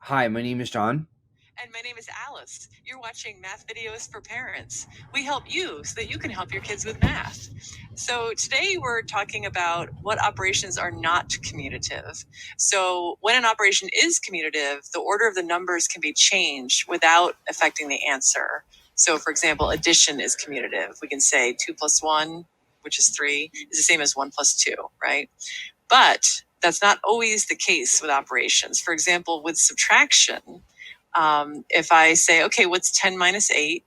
Hi, my name is John. And my name is Alice. You're watching Math Videos for Parents. We help you so that you can help your kids with math. So today we're talking about what operations are not commutative. So when an operation is commutative, the order of the numbers can be changed without affecting the answer. So for example, addition is commutative. We can say 2 plus 1, which is 3, is the same as 1 plus 2, right? But that's not always the case with operations. For example, with subtraction, if I say, okay, what's 10 minus 8?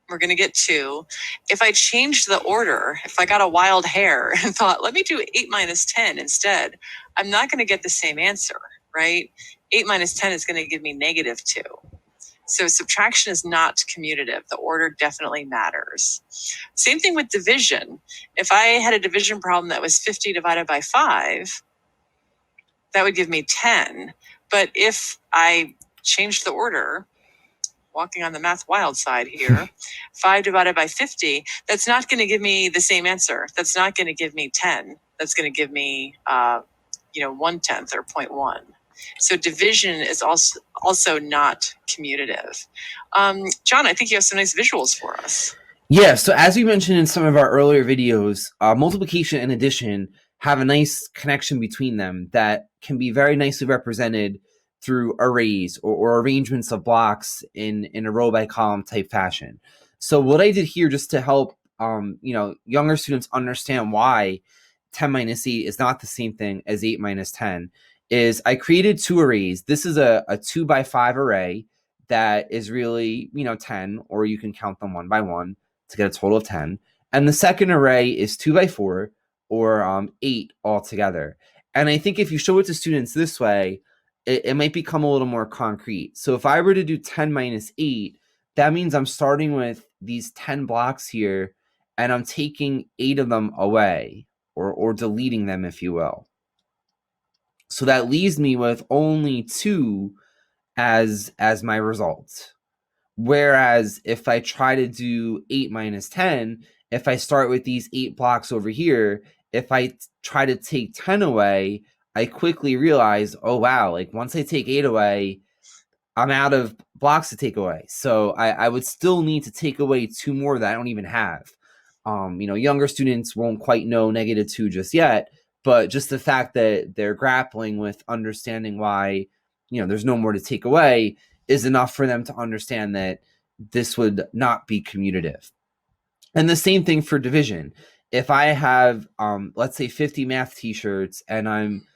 We're going to get 2. If I changed the order, if I got a wild hair and thought, let me do 8 minus 10 instead, I'm not going to get the same answer, right? 8 minus 10 is going to give me negative 2. So subtraction is not commutative. The order definitely matters. Same thing with division. If I had a division problem that was 50 divided by 5, that would give me 10. But if I changed the order, walking on the math wild side here, 5 divided by 50, that's not going to give me the same answer. That's not going to give me 10. That's going to give me, 1/10 or 0.1. So division is also not commutative. John, I think you have some nice visuals for us. Yeah, so as we mentioned in some of our earlier videos, multiplication and addition have a nice connection between them that can be very nicely represented through arrays or arrangements of blocks in a row by column type fashion. So what I did here, just to help younger students understand why 10 minus 8 is not the same thing as 8 minus 10, is I created two arrays. This is a 2 by 5 array that is really 10, or you can count them one by one to get a total of 10. And the second array is 2 by 4, or 8 altogether. And I think if you show it to students this way, it might become a little more concrete. So if I were to do 10 minus 8, that means I'm starting with these 10 blocks here, and I'm taking 8 of them away, or deleting them, if you will. So that leaves me with only 2 as my result. Whereas if I try to do 8 minus 10, if I start with these 8 blocks over here, if I try to take 10 away, I quickly realize, oh wow, like once I take 8 away, I'm out of blocks to take away. So I would still need to take away 2 more that I don't even have. Younger students won't quite know -2 just yet, but just the fact that they're grappling with understanding why, there's no more to take away is enough for them to understand that this would not be commutative. And the same thing for division. If I have, let's say 50 math t-shirts and I'm,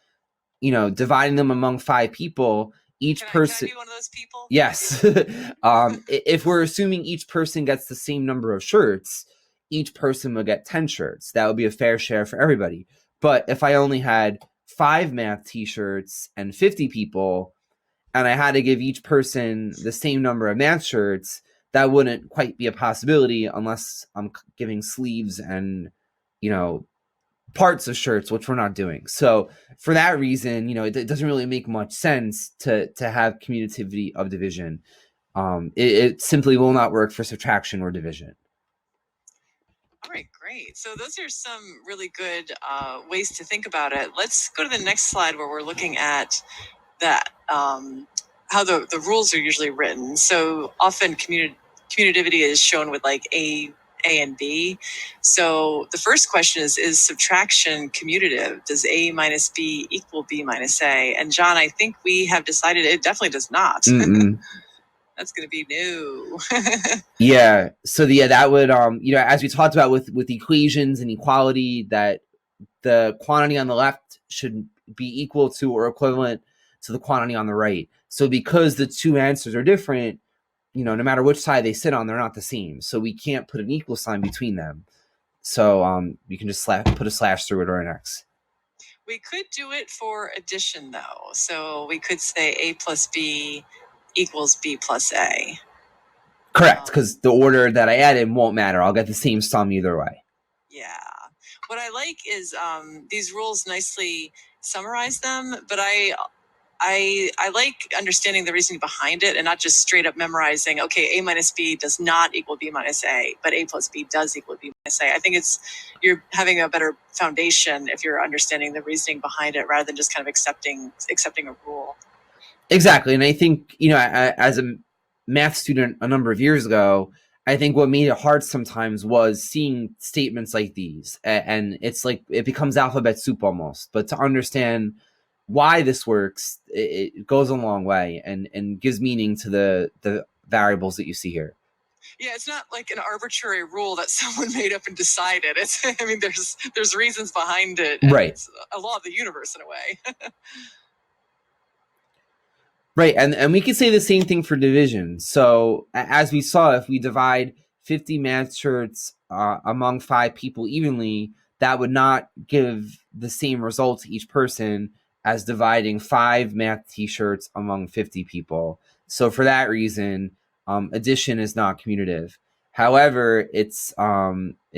dividing them among 5 people, each person. Can I be one of those people? Yes. If we're assuming each person gets the same number of shirts, each person would get 10 shirts. That would be a fair share for everybody. But if I only had 5 math t-shirts and 50 people, and I had to give each person the same number of math shirts, that wouldn't quite be a possibility unless I'm giving sleeves and, parts of shirts, which we're not doing. So for that reason, it doesn't really make much sense to have commutativity of division. It simply will not work for subtraction or division. All right, great. So those are some really good ways to think about it. Let's go to the next slide where we're looking at that, how the rules are usually written. So often commutativity is shown with like A and B. So the first question is subtraction commutative? Does A minus B equal B minus A? And John, I think we have decided it definitely does not. That's going to be no. Yeah. So that would, as we talked about with equations and equality, that the quantity on the left should be equal to or equivalent to the quantity on the right. So because the two answers are different, no matter which side they sit on, they're not the same. So we can't put an equal sign between them. So you can just put a slash through it or an X. We could do it for addition though. So we could say A plus B equals B plus A. Correct, because the order that I added won't matter. I'll get the same sum either way. Yeah. What I like is these rules nicely summarize them, but I like understanding the reasoning behind it and not just straight up memorizing, okay, A minus B does not equal B minus A, but A plus B does equal B minus A. I think you're having a better foundation if you're understanding the reasoning behind it rather than just kind of accepting a rule. Exactly. And I think, as a math student a number of years ago, I think what made it hard sometimes was seeing statements like these. And it's like it becomes alphabet soup almost. But to understand why this works, it goes a long way and gives meaning to the variables that you see here. Yeah, it's not like an arbitrary rule that someone made up and decided. It's, I mean, there's reasons behind it. Right. It's a law of the universe in a way. Right, and we can say the same thing for division. So as we saw, if we divide 50 math shirts among 5 people evenly, that would not give the same result to each person as dividing 5 math t-shirts among 50 people. So for that reason, addition is not commutative. However, its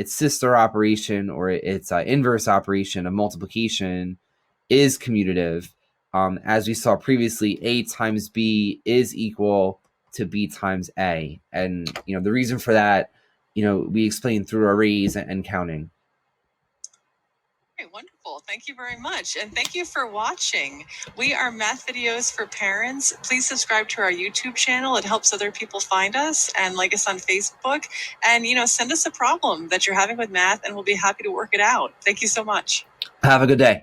sister operation or its inverse operation of multiplication is commutative. As we saw previously, A times B is equal to B times A. And, the reason for that, we explained through arrays and counting. Okay, wonderful. Thank you very much. And thank you for watching. We are Math Videos for Parents. Please subscribe to our YouTube channel. It helps other people find us, and like us on Facebook. And, send us a problem that you're having with math and we'll be happy to work it out. Thank you so much. Have a good day.